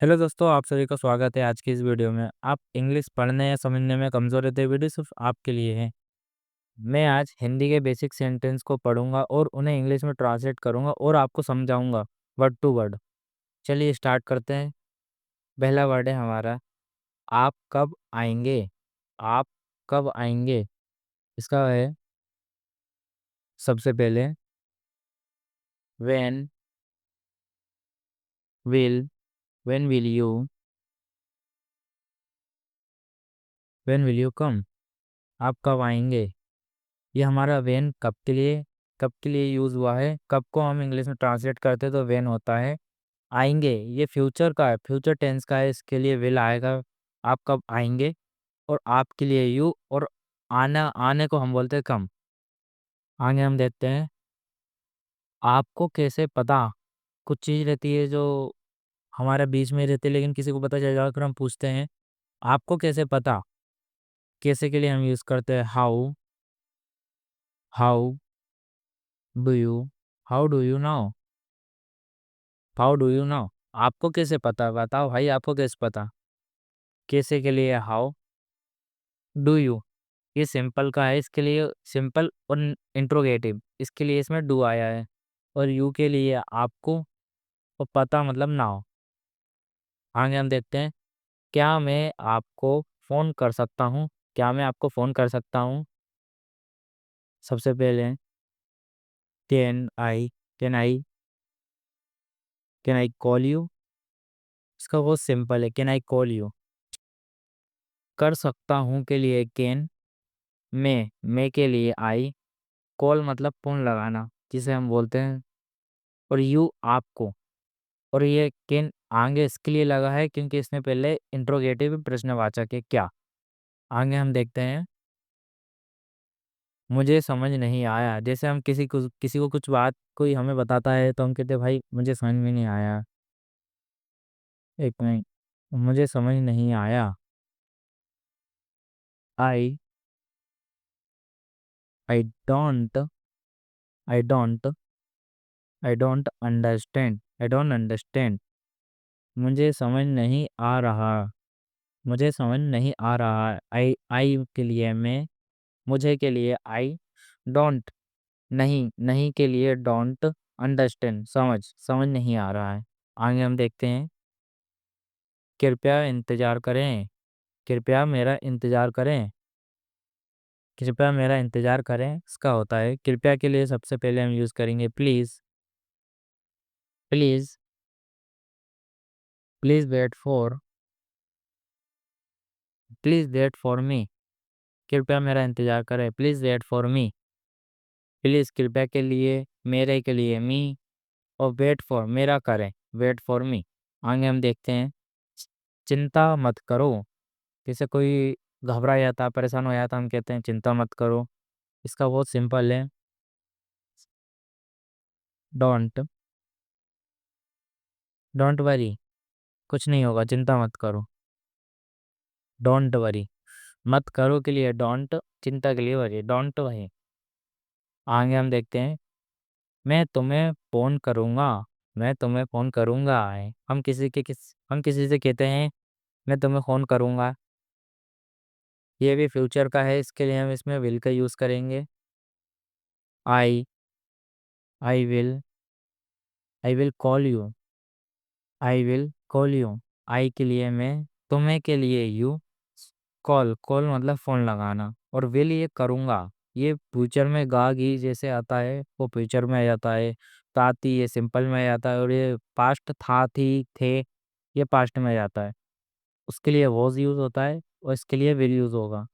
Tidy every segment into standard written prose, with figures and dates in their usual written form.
Hello दोस्तों, आप सभी का स्वागत है आज की इस वीडियो में। आप इंग्लिश पढ़ने या समझने में कमज़ोर रहते हैं, वीडियो सिर्फ आपके लिए है। मैं आज हिंदी के बेसिक सेंटेंस को पढ़ूंगा और उन्हें इंग्लिश में ट्रांसलेट करूंगा और आपको समझाऊंगा वर्ड टू वर्ड। चलिए स्टार्ट करते हैं। पहला वर्ड है हमारा आप कब आएंगे। आप कब आएंगे, इसका है सबसे पहले when will when will you come. आप कब आएंगे, ये हमारा वेन कब के लिए यूज़ हुआ है। कब को हम इंग्लिश में ट्रांसलेट करते हैं तो वेन होता है। आएंगे ये फ्यूचर का है, फ्यूचर टेंस का है, इसके लिए विल आएगा। आप कब आएंगे। और आपके लिए यू, और आना आने को हम बोलते हैं कम। आगे हम देखते हैं आपको कैसे पता। कुछ चीज़ रहती है जो हमारे बीच में रहती है लेकिन किसी को पता चल जाएगा, अगर हम पूछते हैं आपको कैसे पता। कैसे के लिए हम यूज़ करते हैं how. How do you how do you know how do you know आपको कैसे पता, बताओ भाई आपको कैसे पता। कैसे के लिए हाउ। डू यू ये सिंपल का है, इसके लिए सिंपल और इंट्रोगेटिव, इसके लिए इसमें डू आया है। और यू के लिए आपको, और पता मतलब ना हो। आगे हम देखते हैं क्या मैं आपको फ़ोन कर सकता हूँ। क्या मैं आपको फ़ोन कर सकता हूँ। सबसे पहले can I can I can I call you, इसका बहुत सिंपल है, कैन आई कॉल यू। कर सकता हूँ के लिए कैन, मैं के लिए आई, कॉल मतलब फ़ोन लगाना जिसे हम बोलते हैं, और यू आपको। और ये कैन आगे इसके लिए लगा है क्योंकि इसमें पहले इंट्रोगेटिव प्रश्नवाचक है क्या। आगे हम देखते हैं मुझे समझ नहीं आया। जैसे हम किसी को कुछ बात कोई हमें बताता है तो हम कहते हैं भाई मुझे समझ में नहीं आया। एक मिनट, मुझे समझ नहीं आया। I I don't I don't I don't understand I don't understand. मुझे समझ नहीं आ रहा। मुझे समझ नहीं आ रहा। आई के लिए मैं, मुझे के लिए आई, डोंट नहीं, नहीं के लिए डोंट, अंडरस्टैंड समझ नहीं आ रहा है। आगे हम देखते हैं कृपया इंतज़ार करें। कृपया मेरा इंतज़ार करें। कृपया मेरा इंतज़ार करें इसका होता है कृपया के लिए सबसे पहले हम यूज़ करेंगे please. Please please wait for please wait for me. कृपया मेरा इंतज़ार करें, please wait for me. Please कृपया के लिए, मेरे के लिए मी, और वेट फॉर मेरा करें, वेट फॉर मी। आगे हम देखते हैं चिंता मत करो। जैसे कोई घबरा जाता, परेशान हो जाता, हम कहते हैं चिंता मत करो। इसका बहुत सिंपल है डोंट डोंट वरी। कुछ नहीं होगा, चिंता मत करो। डोंट वरी, मत करो के लिए डोंट, चिंता के लिए वरी, डोंट वरी। आगे हम देखते हैं मैं तुम्हें फ़ोन करूँगा। मैं तुम्हें फ़ोन करूँगा है। हम किसी से कहते हैं मैं तुम्हें फ़ोन करूँगा। ये भी फ्यूचर का है, इसके लिए हम इसमें विल का यूज़ करेंगे। I I will I will call you. I will call you. I के लिए मैं, तुम्हें के लिए यू, कॉल कॉल मतलब फ़ोन लगाना, और विल ये करूँगा। ये फ्यूचर में गा घी जैसे आता है वो फ्यूचर में आ जाता है। ताती ये सिंपल में आ जाता है, और ये पास्ट था थी थे ये पास्ट में आ जाता है। उसके लिए वॉज यूज़ होता है और इसके लिए विल यूज़ होगा।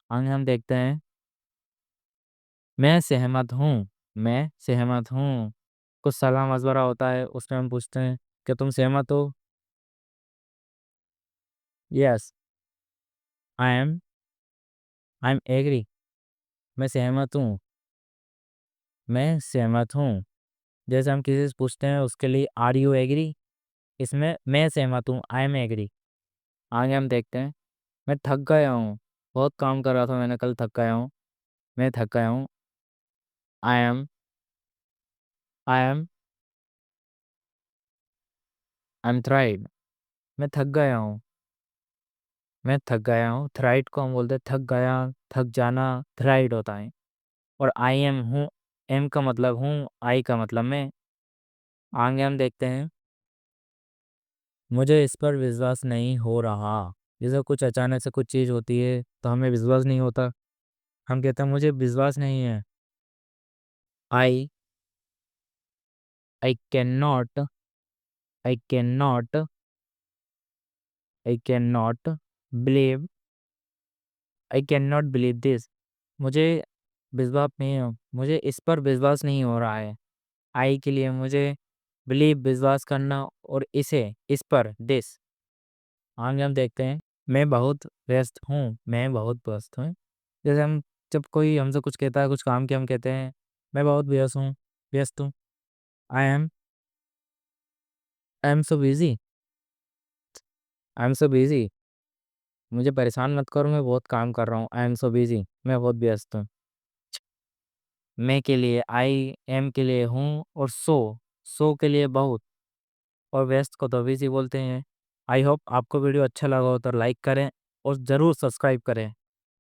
आगे हम देखते हैं मैं सहमत हूँ। मैं सहमत हूँ। कुछ सलाह मशवरा होता है उसमें हम पूछते हैं क्या तुम सहमत हो। Yes I am agree. मैं सहमत हूँ। मैं सहमत हूँ। जैसे हम किसी से पूछते हैं उसके लिए आर यू एग्री, इसमें मैं सहमत हूँ, आई एम एग्री। आगे हम देखते हैं मैं थक गया हूँ। बहुत काम कर रहा था मैंने कल, थक गया हूँ। मैं थक गया हूँ। I am I am I am tired. मैं थक गया हूँ। मैं थक गया हूँ, थ्राइड को हम बोलते हैं थक गया, थक जाना, थ्राइड होता है। और आई एम हूँ, एम का मतलब हूँ, आई का मतलब मैं। आगे हम देखते हैं, मुझे इस पर विश्वास नहीं हो रहा। जैसे कुछ अचानक से कुछ चीज़ होती है तो हमें विश्वास नहीं होता, हम कहते हैं मुझे विश्वास नहीं है। I I can not, I can not, I can not believe, I can not believe this. मुझे विश्वास नहीं हो, मुझे इस पर विश्वास नहीं हो रहा है। आई के लिए मुझे बिलीव विश्वास करना, और इसे इस पर दिस। आगे हम देखते हैं, मैं बहुत व्यस्त हूँ, मैं बहुत व्यस्त हूँ। जैसे हम, जब कोई हमसे कुछ कहता है कुछ काम के, हम कहते हैं मैं बहुत व्यस्त हूँ, व्यस्त हूँ। I am so busy, I am so busy. मुझे परेशान मत करो, मैं बहुत काम कर रहा हूँ। आई एम सो बिजी, मैं बहुत व्यस्त हूँ। मैं के लिए आई, एम के लिए हूँ, और सो के लिए बहुत, और व्यस्त को तो बिजी बोलते हैं। आई होप आपको वीडियो अच्छा लगा हो तो लाइक करें और ज़रूर सब्सक्राइब करें।